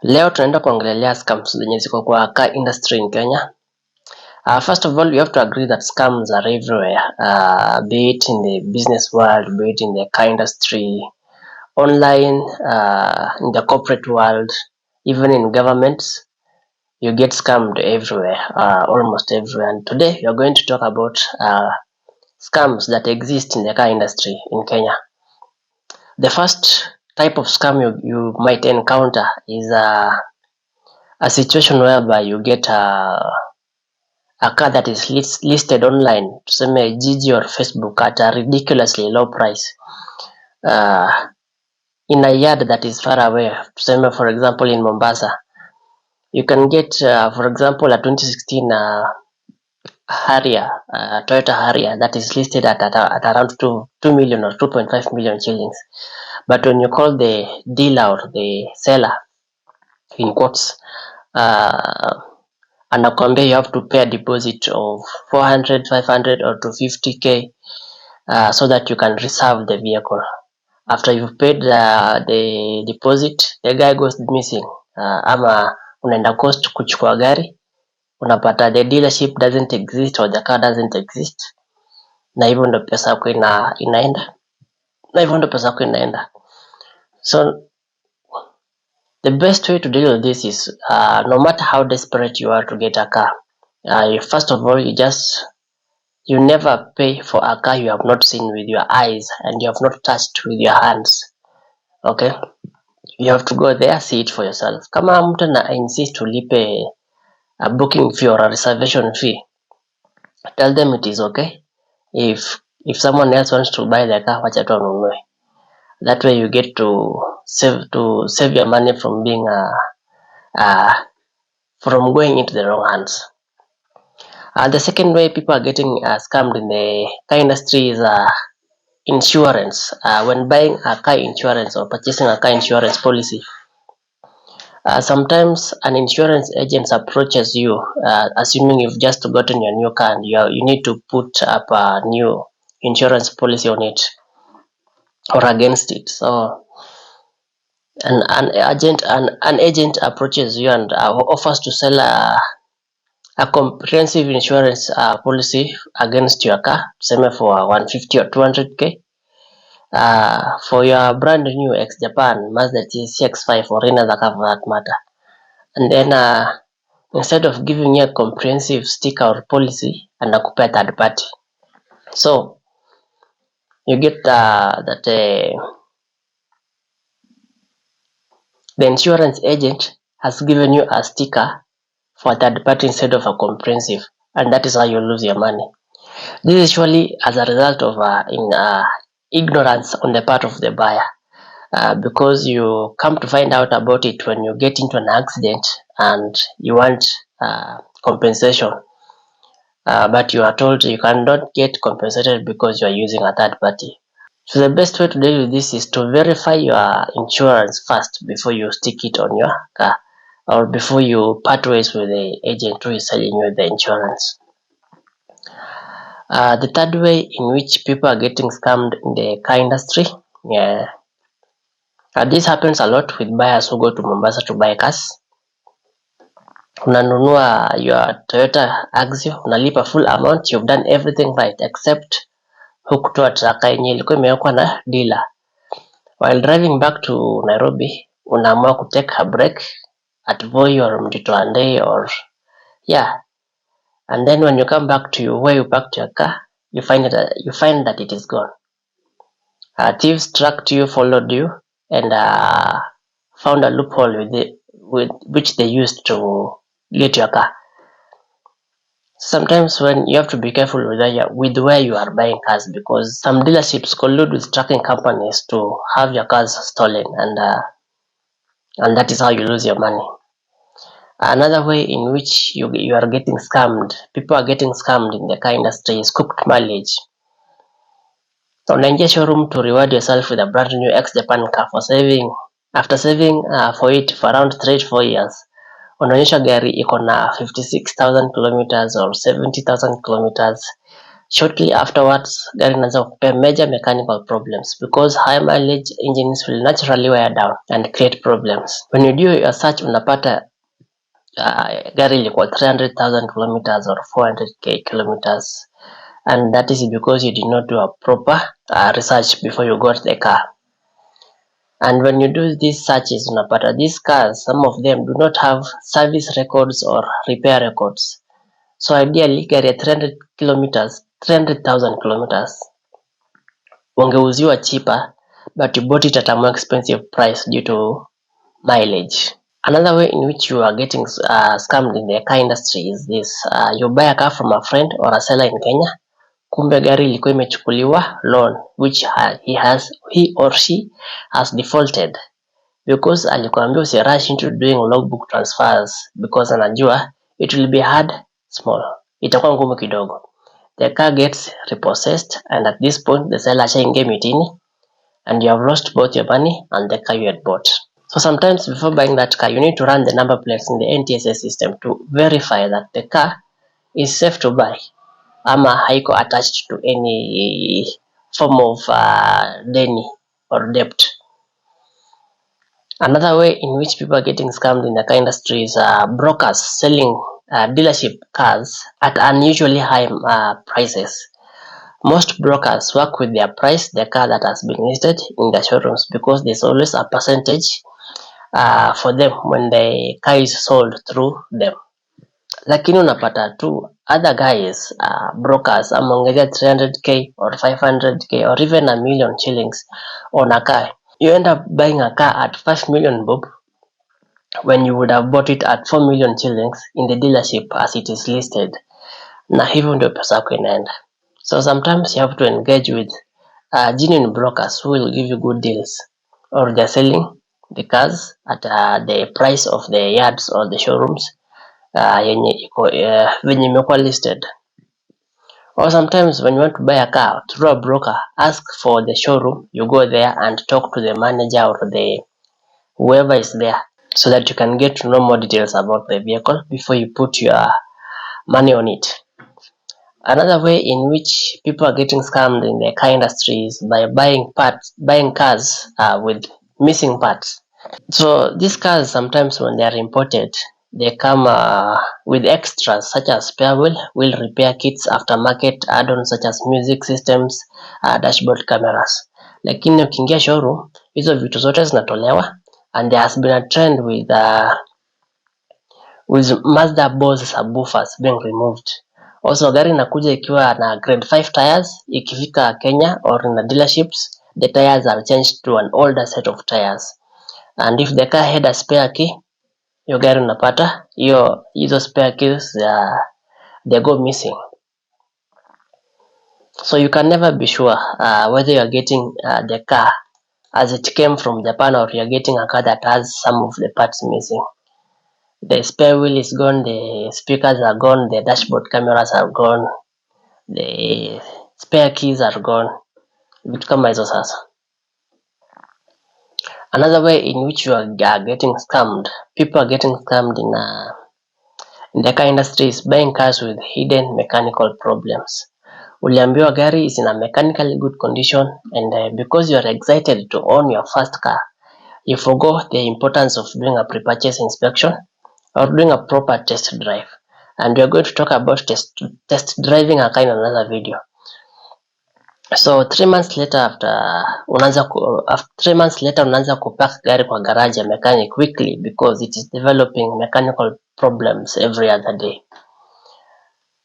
Leo tunaenda kuongelelea scams zenye ziko kwa car industry in Kenya. First of all, we have to agree that scams are everywhere, be it in the business world, be it in the car industry, online, in the corporate world, even in governments. You get scammed everywhere, almost everywhere. And today we are going to talk about scams that exist in the car industry in Kenya. The first type of scam you might encounter is a situation whereby you get a car that is listed online, tuseme Jiji or Facebook, at a ridiculously low price, in a yard that is far away, tuseme for example in Mombasa. You can get for example a 2016 Harrier, Toyota Harrier, that is listed at around 2 million or 2.5 million shillings. But when you call the dealer or the seller, in quotes, anakuambia you have to pay a deposit of 400, 500 or 250k, so that you can reserve the vehicle. After you've paid the deposit, the guy goes missing, ama unaenda coast kuchukua gari, unapata the dealership doesn't exist or the car doesn't exist, na hivyo ndo pesa yako inaenda. So the best way to deal with this is, no matter how desperate you are to get a car, first of all, you never pay for a car you have not seen with your eyes and you have not touched with your hands. Okay, you have to go there, see it for yourself. Kama mtu na insist ulipe a booking fee or a reservation fee, tell them it is okay. If someone else wants to buy the car, wacha tu anunue. That way you get to save your money from being from going into the wrong hands. The second way people are getting scammed in the car industry is insurance. When buying a car insurance or purchasing a car insurance policy, sometimes an insurance agent approaches you, assuming you've just gotten your new car and you need to put up a new insurance policy on it or against it. So an agent approaches you and offers to sell a comprehensive insurance policy against your car, say for 150 or 200k, for your brand new ex-Japan Mazda CX-5 or any other car for that matter. And then instead of giving you a comprehensive sticker or policy, and a third party. So you get that the insurance agent has given you a sticker for a third party instead of a comprehensive, and that is how you lose your money. This is usually as a result of ignorance on the part of the buyer, because you come to find out about it when you get into an accident and you want compensation, but you are told you cannot get compensated because you are using a third party. So the best way to deal with this is to verify your insurance first before you stick it on your car, or before you part ways with the agent who is selling you the insurance. The third way in which people are getting scammed in the car industry, this happens a lot with buyers who go to Mombasa to buy cars. Unanunua your Toyota Axio, unalipa full amount, you've done everything right except hukutoa traka yenye ilikuwa imewekwa na dealer. While driving back to Nairobi, unaamua kutake a break at Voi or Mtito Andei or and then when you come back to where you parked your car, you find that it is gone. Thieves tracked you, followed you, and found a loophole with which they used to get your car. Sometimes when you have to be careful with where you are buying cars, because some dealerships collude with trucking companies to have your cars stolen, and that is how you lose your money. Another way in which you are getting scammed, people are getting scammed in the car industry, is cooked mileage. So unaingia showroom to reward yourself with a brand new ex-Japan car after saving for it for around 3 to 4 years. Unaonyesha gari iko na 56,000 kilometers or 70,000 kilometers. Shortly afterwards, gari inaanza kupea major mechanical problems because high mileage engines will naturally wear down and create problems. When you do your search, unapata gari ilikuwa 300,000 kilometers or 400k kilometers, and that is because you did not do a proper research before you got the car. And when you do these searches, unapata these cars, some of them do not have service records or repair records. So ideally gari ya 300 kilometers, 300,000 kilometers ungeuziwa cheaper, but you bought it at a more expensive price due to mileage. Another way in which you are getting scammed in the car industry is this: you buy a car from a friend or a seller in Kenya, kumbe gari ilikuwa imechukuliwa loan which he or she has defaulted because alikuambia usirush into doing logbook transfers because anajua it will be hard small, itakuwa ngumu kidogo. The car gets repossessed, and at this point the seller ashaingia mitini and you have lost both your money and the car you had bought. So sometimes before buying that car, you need to run the number plates in the NTSA system to verify that the car is safe to buy ama haiko attached to any form of deni or debt. Another way in which people are getting scammed in the car industry is brokers selling dealership cars at unusually high prices. Most brokers work with their price, the car that has been listed in the showrooms, because there's always a percentage for them when the car is sold through them. Lakini unapata tu other guys brokers ameongezea 300k or 500k or even a million shillings on a car. You end up buying a car at 5 million bob when you would have bought it at 4 million shillings in the dealership as it is listed, na hivyo ndio pesa yako inaenda. So sometimes you have to engage with genuine brokers who will give you good deals, or they're selling the cars at the price of the yards or the showrooms yenye iko venye imekuwa listed. Or sometimes when you want to buy a car through a broker, ask for the showroom, you go there and talk to the manager or the whoever is there so that you can get to know more details about the vehicle before you put your money on it. Another way in which people are getting scammed in the car industry is by buying cars with missing parts. So these cars, sometimes when they are imported, they come with extras such as spare wheel repair kits, aftermarket add-ons such as music systems, dashboard cameras. Lakini ukiingia showroom, hizo vitu zote zinatolewa, and there has been a trend with Mazda Bose subwoofers being removed. Also gari inakuja ikiwa na grade 5 tires, ikifika Kenya or in the dealerships, the tires are changed to an older set of tires. And if the car had a spare key, hiyo gari unapata hizo spare keys they go missing. So you can never be sure whether you are getting the car as it came from Japan or you are getting a car that has some of the parts missing. The spare wheel is gone, the speakers are gone, the dashboard cameras are gone, the spare keys are gone, vitu kama hizo sasa. Another way in which you are getting scammed, people are getting scammed in the car industry is buying cars with hidden mechanical problems. Uliambiwa gari is in a mechanically good condition, and because you are excited to own your first car, you forgot the importance of doing a pre-purchase inspection or doing a proper test drive. And we are going to talk about test driving a car in another video. So 3 months later unaanza kupack gari kwa garage ya mechanic quickly because it is developing mechanical problems every other day.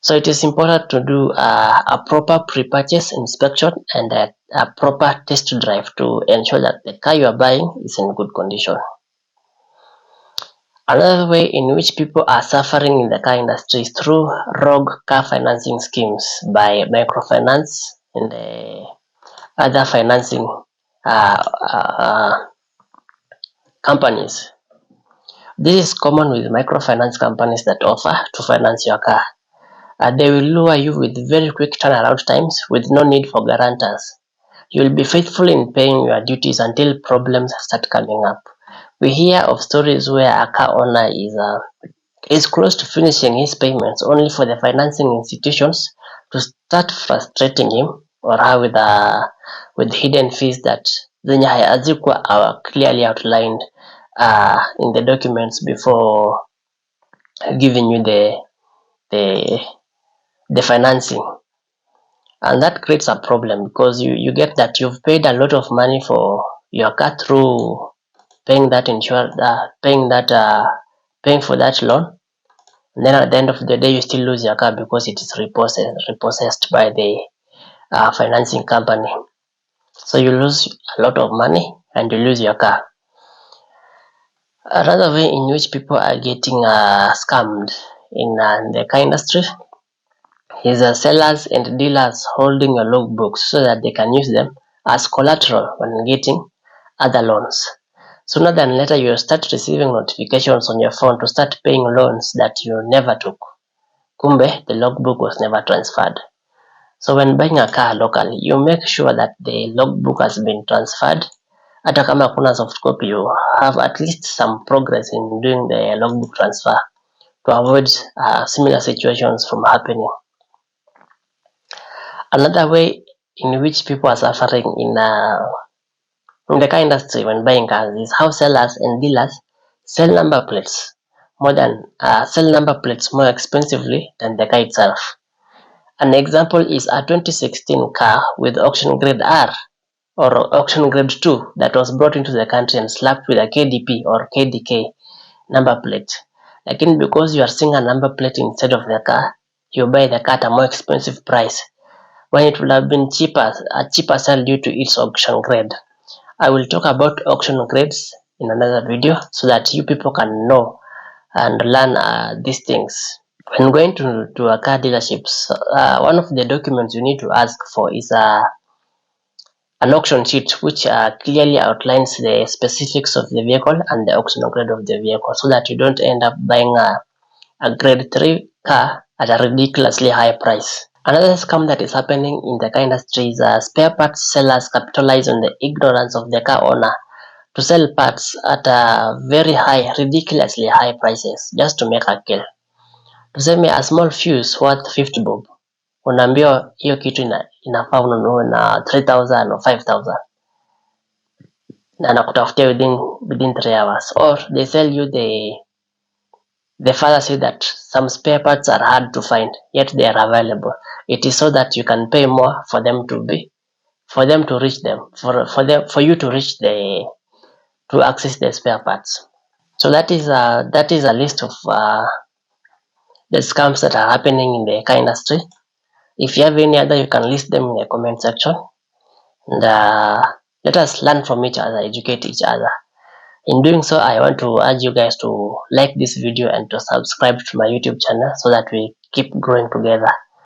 So it is important to do a proper pre-purchase inspection and a proper test drive to ensure that the car you are buying is in good condition. Another way in which people are suffering in the car industry is through rogue car financing schemes by microfinance and other financing companies. This is common with microfinance companies that offer to finance your car. They will lure you with very quick turnaround times with no need for guarantors. You will be faithful in paying your duties until problems start coming up. We hear of stories where a car owner is close to finishing his payments only for the financing institutions to start frustrating him or her with hidden fees that zenye hazikuwa clearly outlined in the documents before giving you the the financing. And that creates a problem because you get that you've paid a lot of money for your car through paying that insurance, paying for that loan. And then at the end of the day, you still lose your car because it is repossessed by the financing company. So you lose a lot of money and you lose your car. Another way in which people are getting scammed in the car industry is sellers and dealers holding your logbooks so that they can use them as collateral when getting other loans. Sooner than later, you'll start receiving notifications on your phone to start paying loans that you never took. Kumbe, the logbook was never transferred. So when buying a car locally, you make sure that the logbook has been transferred. Hata kama hakuna soft copy, you have at least some progress in doing the logbook transfer to avoid similar situations from happening. Another way in which people are suffering in the car industry when buying cars is how sellers and dealers sell number plates more expensively than the car itself. An example is a 2016 car with auction grade R or auction grade 2 that was brought into the country and slapped with a KDP or KDK number plate. Lakini because you are seeing a number plate instead of the car, you buy the car at a more expensive price when it would have been a cheaper sale due to its auction grade. I will talk about auction grades in another video so that you people can know and learn these things. When going to a car dealerships, one of the documents you need to ask for is an auction sheet which clearly outlines the specifics of the vehicle and the auction grade of the vehicle so that you don't end up buying a grade 3 car at a ridiculously high price. Another scam that is happening in the car industry is spare parts sellers capitalize on the ignorance of the car owner to sell parts at a very high, ridiculously high prices just to make a kill. Tuseme a small fuse worth 50 bob, unaambiwa hiyo kitu inafaa ununue na 3000 or 5000 na anakutafutia within 3 hours, or they sell you the fallacy that some spare parts are hard to find yet they are available. It is so that you can pay more for them to reach them, for you to reach to access the spare parts. So that is a list of the scams that are happening in the car industry. If you have any other, you can list them in the comment section, and let us learn from each other, educate each other. In doing so, I want to urge you guys to like this video and to subscribe to my YouTube channel so that we keep growing together.